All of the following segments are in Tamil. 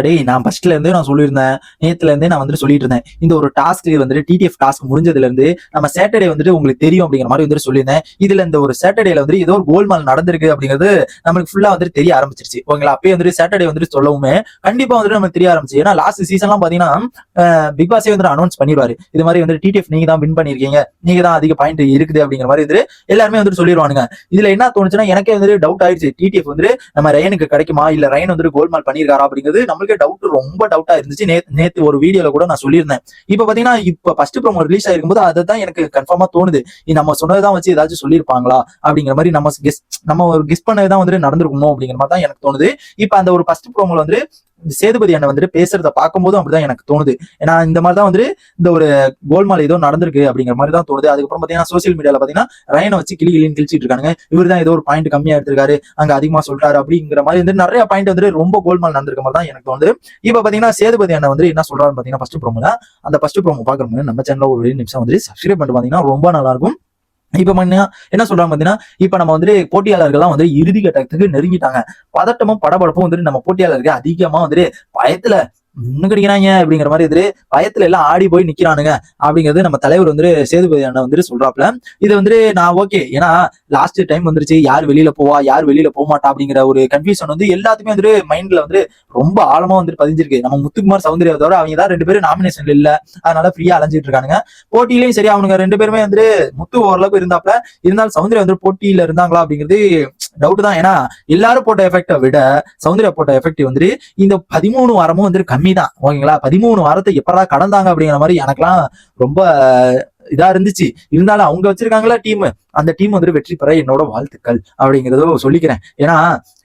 டேய் நான் ஃபர்ஸ்ட்ல இருந்தே நான் சொல்லியிருந்தேன், நேத்துல இருந்தே நான் வந்துட்டு சொல்லிட்டு இருந்தேன். இந்த ஒரு டாஸ்க் வந்துட்டு டிடிஎஃப் டாஸ்க் முடிஞ்சதுல இருந்து நம்ம சாட்டர்டே வந்துட்டு உங்களுக்கு தெரியும் அப்படிங்கிற மாதிரி வந்துட்டு சொல்லியிருந்தேன். இதுல இந்த ஒரு சாட்டர்டேல வந்து ஏதோ ஒரு கோல்மால் நடந்திருக்கு அப்படிங்கிறது நம்மளுக்கு ஃபுல்லா வந்துட்டு தெரிய ஆரம்பிச்சிருச்சு. ஓகேங்களா? அப்பயே வந்துட்டு சாட்டர்டே வந்துட்டு சொல்லவுமே கண்டிப்பா வந்துட்டு நமக்கு தெரிய ஆரம்பிச்சு. ஏன்னா லாஸ்ட் சீசன்லாம் பாத்தீங்கன்னா பிக் பாஸே வந்துட்டு அனௌன்ஸ் பண்ணிடுவாரு. இது மாதிரி வந்து டிடிஎஃப் நீங்க தான் வின் பண்ணிருக்கீங்க, நீங்க தான் அதிக பாயிண்ட் இருக்குது அப்படிங்கிற மாதிரி வந்துட்டு எல்லாருமே வந்துட்டு சொல்லிடுவானுங்க. இதுல என்ன தோணுச்சுன்னா எனக்கே வந்துட்டு டவுட் ஆயிடுச்சு. டிடிஎஃப் வந்து நம்ம ரயனுக்கு கிடைக்குமா இல்ல ரயன் வந்துட்டு கோல்மால் பண்ணிருக்காரா அப்படிங்கிறது நம்மளுக்கே டவுட் ரொம்ப டவுட்டா இருந்துச்சு. நேத்து ஒரு வீடியோல கூட நான் சொல்லியிருந்தேன். இப்ப பாத்தீங்கன்னா இப்ப ஃபர்ஸ்ட் ப்ரோமோ ரிலீஸ் ஆயிருக்கும் போது அதுதான் எனக்கு கன்ஃபார்மா தோணுது. நம்ம சொன்னதான் வச்சு ஏதாச்சும் சொல்லியிருப்பாங்களா அப்படிங்கிற மாதிரி நம்ம ஒரு கெஸ் பண்ணதான் வந்துட்டு நடந்திருக்குமோ அப்படிங்கிற மாதிரி தான் எனக்கு தோணுது. இப்ப அந்த ஒரு ஃபர்ஸ்ட் ப்ரோமோல வந்து சேதுபதி அண்ணன் வந்துட்டு பேசுறத பார்க்கும்போதும் அப்படிதான் எனக்கு தோணுது. ஏன்னா இந்த மாதிரி தான் வந்துட்டு இந்த ஒரு கோல்மால் ஏதோ நடந்திருக்கு அப்படிங்கிற மாதிரி தான் தோணுது. அதுக்கப்புறம் பாத்தீங்கன்னா சோசியல் மீடியால பாத்தீங்கன்னா ரயனை வச்சு கிளின்னு கிழிச்சிட்டு இருக்காங்க. இவர் தான் ஏதோ ஒரு பாயிண்ட் கம்மியா எடுத்திருக்காரு, அங்க அதிகமா சொல்லிட்டாரு அப்படிங்கிற மாதிரி வந்து நிறைய பாயிண்ட் வந்து ரொம்ப கோல்மால் நடந்திருக்க மாதிரி தான் எனக்கு தோணுது. இப்ப பாத்தீங்கன்னா சேதுபதி அண்ணன் வந்து என்ன சொல்றாருன்னு பாத்தீங்கன்னா ஃபர்ஸ்ட் ப்ரோமோல அந்த ஃபர்ஸ்ட் ப்ரோமோ பாக்குறோம் நம்ம சேனல்ல ஒரு நிமிஷம் வந்து சப்ஸ்கிரைப் பண்ணிட்டு பாத்தீங்கன்னா ரொம்ப நல்லா இருக்கும். இப்ப என்ன சொல்றாங்க பாத்தீங்கன்னா இப்ப நம்ம வந்து போட்டியாளர்கள்லாம் வந்து இறுதி கட்டத்துக்கு நெருங்கிட்டாங்க. பதட்டமும் படபடப்பும் வந்துட்டு நம்ம போட்டியாளருக்கு அதிகமா வந்துட்டு பயத்துல கிடைக்கிறாங்க அப்படிங்கிற மாதிரி வந்துட்டு பயத்துல எல்லாம் ஆடி போய் நிக்கிறானுங்க அப்படிங்கிறது நம்ம தலைவர் வந்து சேதுபதி அண்ணன் வந்துட்டு சொல்றாப்ல. இது வந்துட்டு நான் ஓகே, ஏன்னா லாஸ்ட் டைம் வந்துருச்சு யார் வெளியில போவா யார் வெளியில போக மாட்டா அப்படிங்கிற ஒரு கன்ஃபியூஷன் வந்து எல்லாத்துக்குமே வந்துட்டு மைண்ட்ல வந்து ரொம்ப ஆழமா வந்துட்டு பதிஞ்சிருக்கு. நம்ம முத்துக்குமார் சௌந்தர்யாவோட அவங்க தான் 2 பேரும் நாமினேஷன்ல இல்ல, அதனால ஃப்ரீயா அலைஞ்சிட்டு இருக்கானுங்க. போட்டியிலையும் சரி அவனுங்க 2 பேருமே வந்துட்டு முத்து ஓரளவுக்கு இருந்தாப்ல, இருந்தாலும் சௌந்தர்யா வந்து போட்டியில இருந்தாங்களா அப்படிங்கிறது டவுட் தான். ஏன்னா எல்லாரும் போட்ட எஃபெக்டை விட சௌந்தர்யா போட்ட எஃபெக்ட் வந்து இந்த 13 வாரமும் வந்துட்டு கம்மி தான். ஓகேங்களா? 13 வாரத்தை எப்படா கடந்தாங்க அப்படிங்கிற மாதிரி எனக்கெல்லாம் ரொம்ப இதா இருந்துச்சு. இருந்தாலும் அவங்க வச்சிருக்காங்களா டீம், அந்த டீம் வந்துட்டு வெற்றி பெற என்னோட வாழ்த்துக்கள் அப்படிங்கறத சொல்லிக்கிறேன். ஏன்னா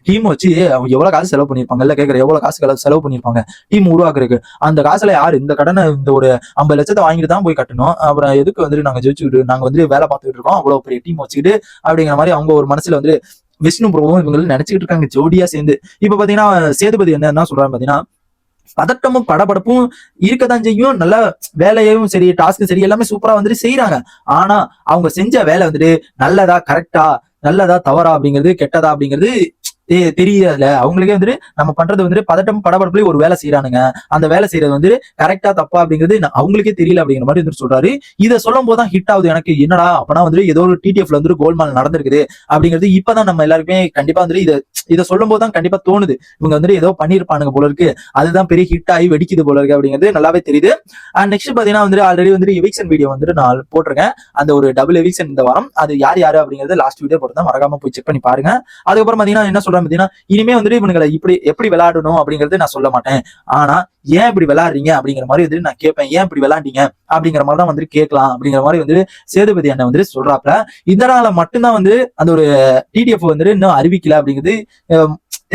டீம் வச்சு அவங்க எவ்வளவு காசு செலவு பண்ணிருப்பாங்க, இல்ல கேட்கற எவ்வளவு காசு செலவு பண்ணிருப்பாங்க டீம் உருவாக்குறதுக்கு. அந்த காசுல யாரு இந்த கடனை இந்த ஒரு 50 லட்சத்தை வாங்கிட்டு தான் போய் கட்டணும். அப்புறம் எதுக்கு வந்துட்டு நாங்க ஜெயிச்சுக்கிட்டு நாங்க வந்து வேலை பார்த்துக்கிட்டு இருக்கோம் அவ்வளவு பெரிய டீம் வச்சுக்கிட்டு அப்படிங்கிற மாதிரி அவங்க ஒரு மனசுல வந்து விஷ்ணு ப்ரோவும் இவங்க நினைச்சுக்கிட்டு இருக்காங்க ஜோடியா சேர்ந்து. இப்ப பாத்தீங்கன்னா சேதுபதி என்ன சொல்றாங்க பாத்தீங்கன்னா பதட்டமும் படபடப்பும் இருக்கதான் செய்யும். நல்ல வேலையும் சரி டாஸ்க்கும் சரி எல்லாமே சூப்பரா வந்துட்டு செய்யறாங்க. ஆனா அவங்க செஞ்ச வேலை வந்துட்டு நல்லதா கரெக்டா நல்லதா தவறா அப்படிங்கிறது கெட்டதா அப்படிங்கிறது தெரியல. அவங்களுக்கே வந்துட்டு நம்ம பண்றது வந்துட்டு பதட்டம் படபடப்புலயே ஒரு வேலை செய்யறானுங்க, அந்த வேலை செய்யறது வந்து கரெக்டா தப்பா அப்படிங்கிறது அவங்களுக்கே தெரியல அப்படிங்கிற மாதிரி வந்துட்டு சொல்றாரு. இதை சொல்லும் போதுதான் ஹிட் ஆகுது எனக்கு. என்னடா அப்பனா வந்துட்டு ஏதோ ஒரு டிடிஎஃப்ல வந்து கோல்மால் நடந்திருக்குது அப்படிங்கிறது இப்பதான் நம்ம எல்லாருக்குமே கண்டிப்பா வந்துட்டு இதை சொல்லும் போதுதான் கண்டிப்பா தோணுது. இவங்க வந்துட்டு ஏதோ பண்ணிருப்பானுங்க போல இருக்கு, அதுதான் பெரிய ஹிட் ஆகி வெடிக்குது போல இருக்கு அப்படிங்கிறது நல்லாவே தெரியுது. அண்ட் நெக்ஸ்ட் பாத்தீங்கன்னா வந்துட்டு ஆல்ரெடி வந்துட்டு எவிக்ஷன் வீடியோ வந்துட்டு நான் போட்டிருக்கேன். அந்த ஒரு டபுள் எவிக்ஷன் இந்த வாரம் அது யார் யாரு அப்படிங்கிறது லாஸ்ட் வீடியோ போட்டு மறக்காம போய் செக் பண்ணி பாருங்க. அதுக்கப்புறம் பாத்தீங்கன்னா என்ன சொல்றேன் பாத்தீங்கன்னா இனிமே வந்துட்டு இவனுங்களை இப்படி எப்படி விளையாடணும் அப்படிங்கறது நான் சொல்ல மாட்டேன். ஆனா ஏன் இப்படி விளையாடுறீங்க அப்படிங்கிற மாதிரி வந்துட்டு நான் கேட்பேன். ஏன் இப்படி விளையாண்டீங்க அப்படிங்கிற மாதிரி தான் வந்துட்டு கேட்கலாம் அப்படிங்கிற மாதிரி வந்துட்டு சேதுபதி அண்ணன் வந்துட்டு சொல்றாப்ல. இதனால மட்டும்தான் வந்து அந்த ஒரு டிடிஎஃப் வந்துட்டு இன்னும் அறிவிக்கல அப்படிங்கிறது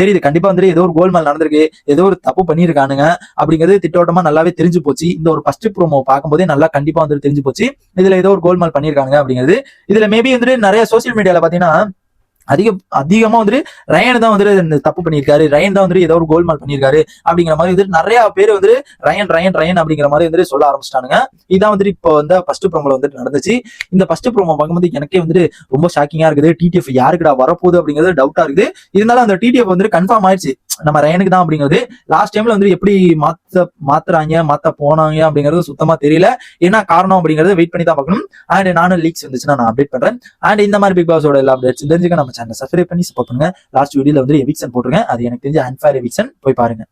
தெரியுது. கண்டிப்பா வந்துட்டு ஏதோ ஒரு கோல்மால் நடந்திருக்கு, ஏதோ ஒரு தப்பு பண்ணிருக்கானுங்க அப்படிங்கிறது திட்டோட்டமா நல்லாவே தெரிஞ்சு போச்சு. இந்த ஒரு ஃபர்ஸ்ட் ப்ரோமோ பார்க்கும்போதே நல்லா கண்டிப்பா வந்துட்டு தெரிஞ்சு போச்சு இதுல ஏதோ ஒரு கோல்மால் பண்ணிருக்காங்க அப்படிங்கிறது. இதுல மேபி வந்துட்டு நிறைய சோசியல் மீடியால பாத்தீங்கன்னா அதிகமா வந்துட்டு ரயன் தான் வந்துட்டு தப்பு பண்ணியிருக்காரு, ரயன் தான் வந்துட்டு ஏதோ ஒரு கோல்மால் பண்ணியிருக்காரு அப்படிங்கிற மாதிரி வந்துட்டு நிறைய பேர் வந்துட்டு ரயன் ரயன் ரயன் அப்படிங்கிற மாதிரி வந்துட்டு சொல்ல ஆரம்பிச்சிட்டானுங்க. இதான் வந்துட்டு இப்போ வந்து ஃபர்ஸ்ட் ப்ரோமோல வந்துட்டு நடந்துச்சு. இந்த ஃபர்ஸ்ட் ப்ரோமோ பார்க்கும்போது எனக்கே வந்துட்டு ரொம்ப ஷாக்கிங்கா இருக்குது. டிடிஎஃப் யாருக்குடா வரப்போகுது அப்படிங்கிறது டவுட்டா இருக்குது. இருந்தாலும் அந்த டிடிஎஃப் வந்துட்டு கன்ஃபார்ம் ஆயிடுச்சு நம்ம ரயனுக்கு தான் அப்படிங்கிறது. லாஸ்ட் டைம்ல வந்து எப்படி மாத்த போனாங்க அப்படிங்கிறது சுத்தமா தெரியல. என்ன காரணம் அப்படிங்கறது வெயிட் பண்ணி தான் பார்க்கணும். அண்ட் நானும் லீக்ஸ் வந்துச்சுன்னா நான் அப்டேட் பண்றேன். அண்ட் இந்த மாதிரி பிக் பாஸோட எல்லா அப்டேட்ஸ் தெரிஞ்சுக்க நம்ம சேனல் சப்ஸ்கிரைப் பண்ணி சப்போர்ட் பண்ணுங்க. லாஸ்ட் வீடியோல வந்து எவிக்ஷன் போட்டுருங்க, அது எனக்கு தெரிஞ்ச அன்ஃபேர் எவிக்ஷன் போய் பாருங்க.